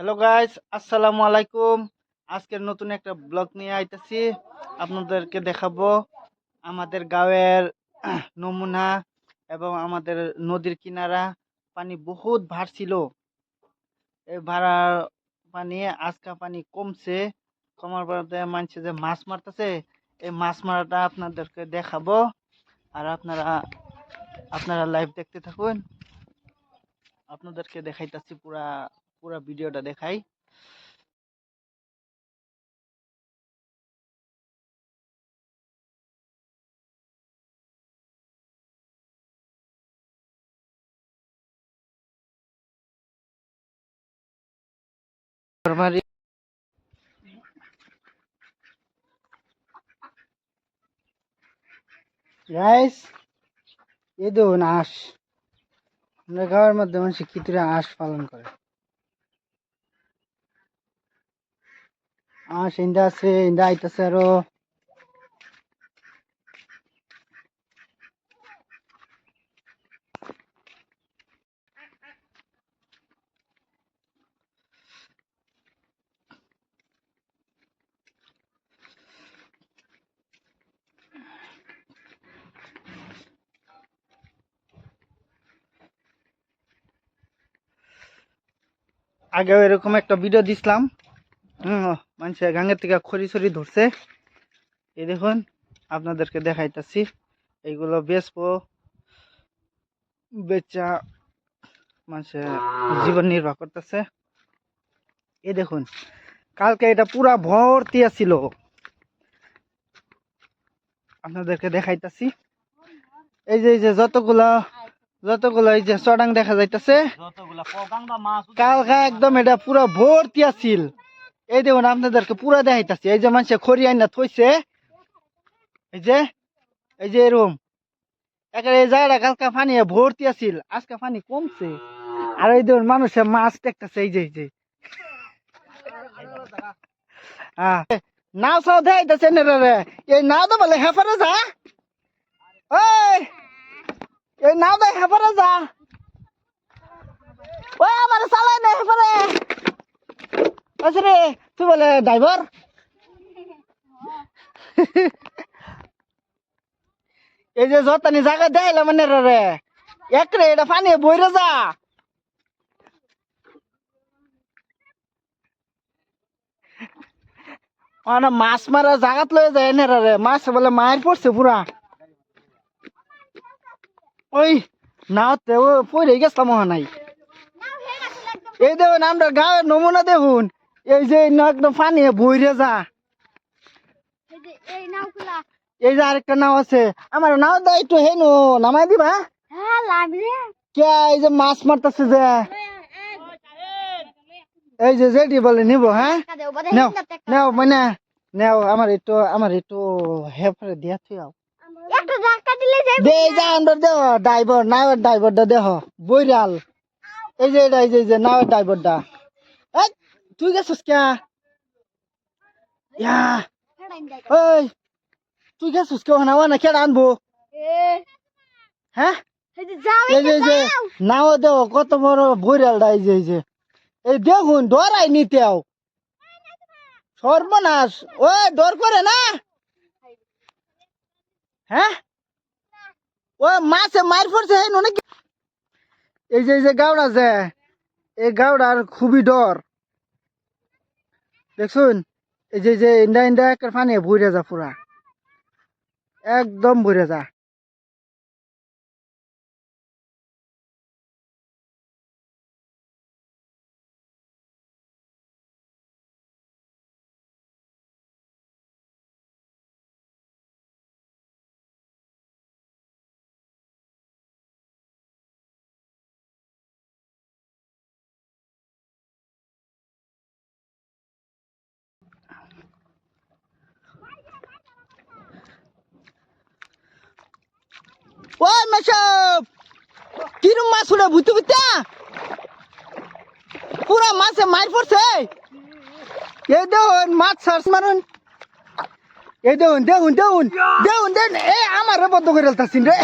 Hello guys, আসসালামু আলাইকুম। আজকের নতুন একটা ব্লগ নিয়ে আইতেছি। আপনাদেরকে দেখাবো আমাদের গাঁয়ের নমুনা এবং আমাদের নদীর কিনারা পানি বহুত ভার ছিল। এই ভাড়ার পানি আজকা পানি কমছে। কমার পরে মানছে যে মাছ মারতেছে, এই মাছ মারাটা আপনাদেরকে দেখাবো। আর আপনারা আপনারা লাইভ দেখতে থাকুন। আপনাদেরকে দেখাইতেছি, পুরা পুরা ভিডিওটা দেখাই। গাইস, এই দেখুন হাঁস। আমরা গাঁয়ের মধ্যে মানুষ কিতুরে হাঁস পালন করে। হাঁস ইন্দা আছে, ইন্দা আইতাছে আরো। আগেও এরকম একটা ভিডিও দিছিলাম। মানুষের গাঙের থেকে খড়ি ছড়ি ধরছে। এই দেখুন, আপনাদেরকে দেখাইতাছি। এইগুলো বেচবো, বেচা মানুষের জীবন নির্বাহ করতেছে। এই দেখুন, কালকে এটা পুরা ভর্তি আছিল। আপনাদেরকে দেখাইতাছি। এই যে যতগুলা এই যে চড়াং দেখা যাইতাছে, কালকে একদম এটা পুরা ভর্তি আছিল। এই দেখুন, আপনাদেরকে পুরা দেখাইতাছি। এই যে মানুষে খড়ি আইনা থইছে, এই যে এরকম একেবারে এই জায়গাটা কালকে পানি ভর্তি আছিল, আজকে পানি কমছে। আর এই দেখুন মানুষের মাছ দেখতেছে। এই যে নাও চাও দেখাইতেছে রে। এই নাও তো বলে হেফারে যা, ওই এই নাও তো হেফারে যা, ওই আমার চালাই না হেফারে। আচ্ছা রে, তুই বলে ড্রাইভার। এই যে যতানি জায়গা দেখাইলাম মানে রে, একরে এটা পানি বইরে যা। মাছ মারা জাগাত লয়ে যায় না রে, মাছ বলে মায়ের পড়ছে পুরা। ওই নাওতে ও পড়ে গেছিলাম নাই। এই দেখুন আমরা গাঁয়ের নমুনা দেখুন। এই যে একদম পানি বইরে যা। এই যে আরেকটা নাও আছে, আমার নাও দা একটু হেন নামাই দিবা। কে এই যে মাছ মারতেছে যে, এই যে যেটি বলে নিব। হ্যাঁ, নেও নেও মানে নেও। আমার একটু হেফারে দিয়া থুই দে যা। আমরা দেহ ড্রাইভার, নাওয়ের ড্রাইভারটা দেহ বইরাল। এই যে এটা, এই যে নাওয়ের ড্রাইভারটা। এই তুই গেছিস কে? ওই তুই গেছিস কেউ নাও না কেন আনবো? হ্যাঁ, এই যে নাও দেহ কত বড় বইরালটা। এই দেখুন ডরাই নিতেও সর্বনাশ। ওই ডর করে না। হ্যাঁ, ও মাছে মার পড়ছে অনেক। এই যে গাওড়া যে, এই গাওড়ার খুবই ডর। দেখুন, এই যে ইন্ডা ইন্ডা একটা পানি ভরে যা, পুরা একদম ভরে যা। ওই মাসব কিরম মাছ উড়ে ভুতে ভুতে পুরা মাছে মার পড়ছে। এই দেখুন মাছ সার্চ মারুন। এই দেখুন এ আমার বদ্ধ করে আলতাছিন রে।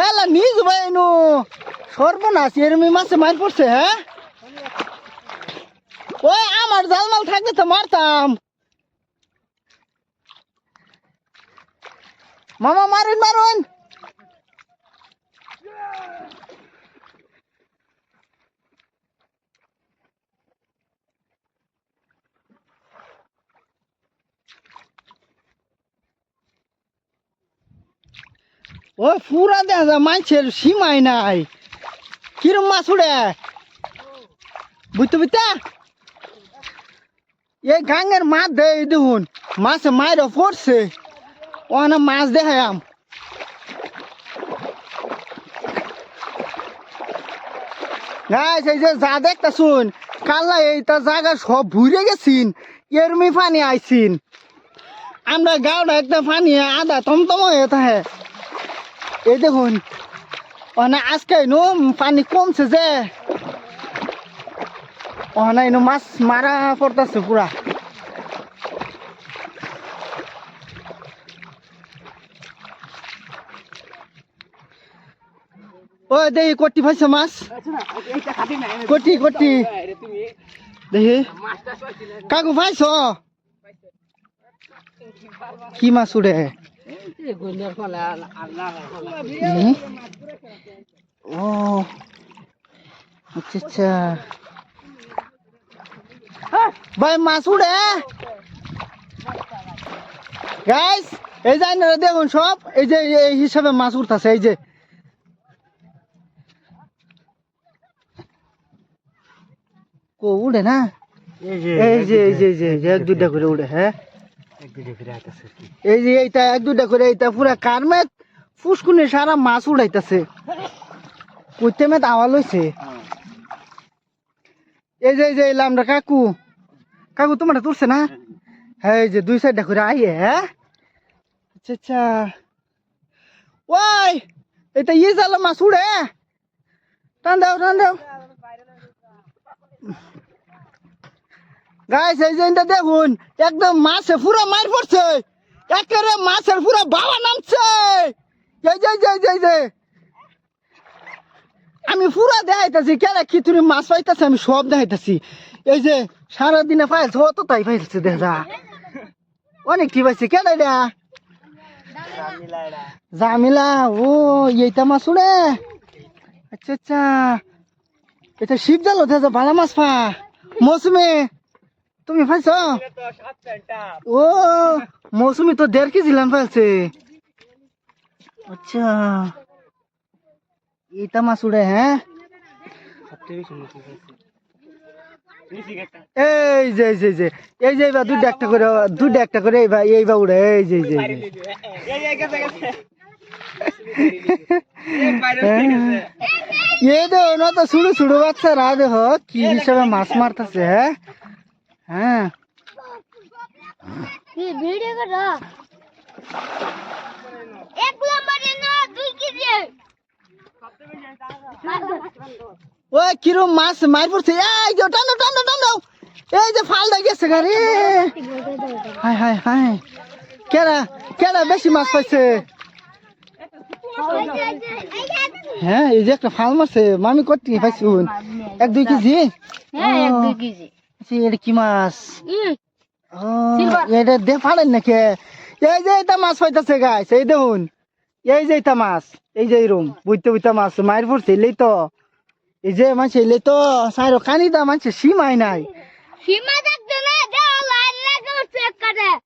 এলা নিজ ভাই নো সর্বনাশ এরমি মাছে মার পড়ছে হ্যাঁ ওই আমার জালমাল থাকলে তো মারতাম মামা মারুন মারুন ওই পুরা দেখা যায় মাছের সীমাই নাই কিরম মাছ উড়ে বুঝতে বুঝতে এই গাঙ্গের মাছ দেয় দেখুন মাছে মাইরা পড়ছে ওখানে মাছ দেখাম গাইস এই যে যা দেখতা শুন কাল্লা এইটা জায়গা সব ভুরে গেছিন এরমি পানি আইছিন আমরা গাওটা একটা পানি আধা টমটম হয়ে থাকে এই দেখুন ওখানে আজকে নো পানি কমছে যে ওখানে মাছ মারা পড়তেছে পুরা ও দেখি কটি পাইছে মাছ কটি কটি দেখি কাকু পাইছ কি মাছ উড়ে ও আচ্ছা আচ্ছা ভাই মাছ উড়ে গাইস এই যে দেখুন সব এই যে এই হিসাবে মাছ উঠতেছে এই যে কো উড়ে না এই যে এই যে এই যে এক দুইটা করে উড়ে হ্যাঁ এই যে এইটা এক দুইটা করে এইটা পুরা কারমেত ফুসকুনি সারা মাছ উড়াইতেছে কইতে মেত আওয়াজ হইছে এই যে এলাম রে কাকু কাকু তোমার তুলছে না হ্যাঁ এই যে দুই সাইডটা করে আইয়ে হ্যাঁ আচ্ছা আচ্ছা ওই এটা ইয়ে জাল মাছ উড়ে টান দাও গাইস এই যে এটা দেখুন একদম মাছে পুরো মার পড়ছে একেবারে মাছের পুরো বাবা নামছে এই যে আমি পুরা দেখাইতেছি কেন কি তুমি মাছ পাইতেছি আমি সব দেখাইতেছি এই যে সারাদিনে পাইছে অত তাই পাইছে দেখা অনেক কি পাইছে কেন এটা জামিলা ও এইটা মাছ উড়ে আচ্ছা আচ্ছা এটা শিব জাল দেখা ভালো মাছ পা মৌসুমে তুমি পাইছ ও মৌসুমি তো 1.5 কেজি লান পাইছে আচ্ছা এইটা মাছ উড়ে হ্যাঁ এই যে এইবার দুইটা একটা করে এইবার উড়ে এই যে এই দেখো না তো ছোট বাচ্চারা দেখো কি হিসাবে মাছ মারতেছে হ্যাঁ ওই কিরম মাছ মার পড়ছে এই যে টানো এই যে ফালদা গেছে গাড়ি হাই কেডা বেশি মাছ পাইছে হ্যাঁ এই যে একটা ফাল মারছে মামি কত পাইছি 1-2 কেজি এটা কি মাছ ও এটা দে ফালেন নাকি এই যে এটা মাছ পাইতেছে গাইস এই দেখুন এই যে এটা মাছ এই যে এরম বুঝতে মাছ মায়ের পড়ছে এলেই তো এই যে মাছ এলে তো সাইরো কানিদা মাছ সীমাই নাই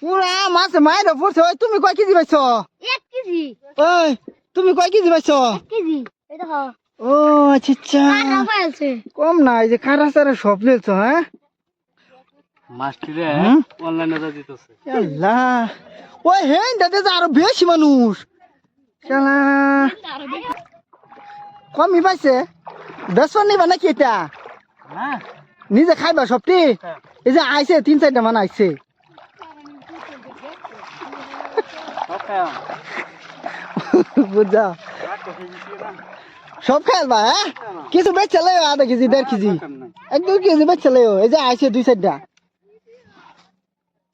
পুরা মাছ মায়ের পড়ছে ওই তুমি কয় কেজি পাইছো 1 কেজি ওই তুমি কয় কেজি পাইছো 1 কেজি এই দেখো ও আচ্ছা কম না এই যে খারা সারা সব লেছো হ্যাঁ মাছটিরে অনলাইনে যা দিতেছে আল্লাহ ওই হেন দাদা আরো বেশি মানুষ শালা কমই পাইছে বেসন নিবা নাকি এটা নিজে খাইবা সবটি এই যে আইছে 3-4টা মান আইছে বুঝা সব খাইবা হ্যাঁ কিছু বেচে লেও 1/2 কেজি 1.5 কেজি 1-2 কেজি বেচে লেও এই যে আইছে 2-4টা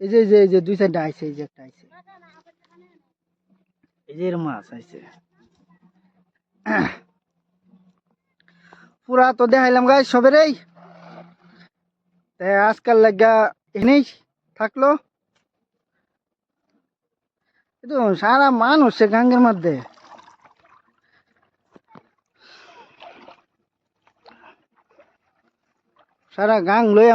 এই যে 2-4টা আইছে এই যে একটা আইছে এই যে মাছ আইছে পুরা তো দেখাইলাম গাইস সবেরই। আজকাল লাগা এনেই থাকলো। কিন্তু সারা মানুষ সে গাঙ্গের মধ্যে সারা গাং লইয়া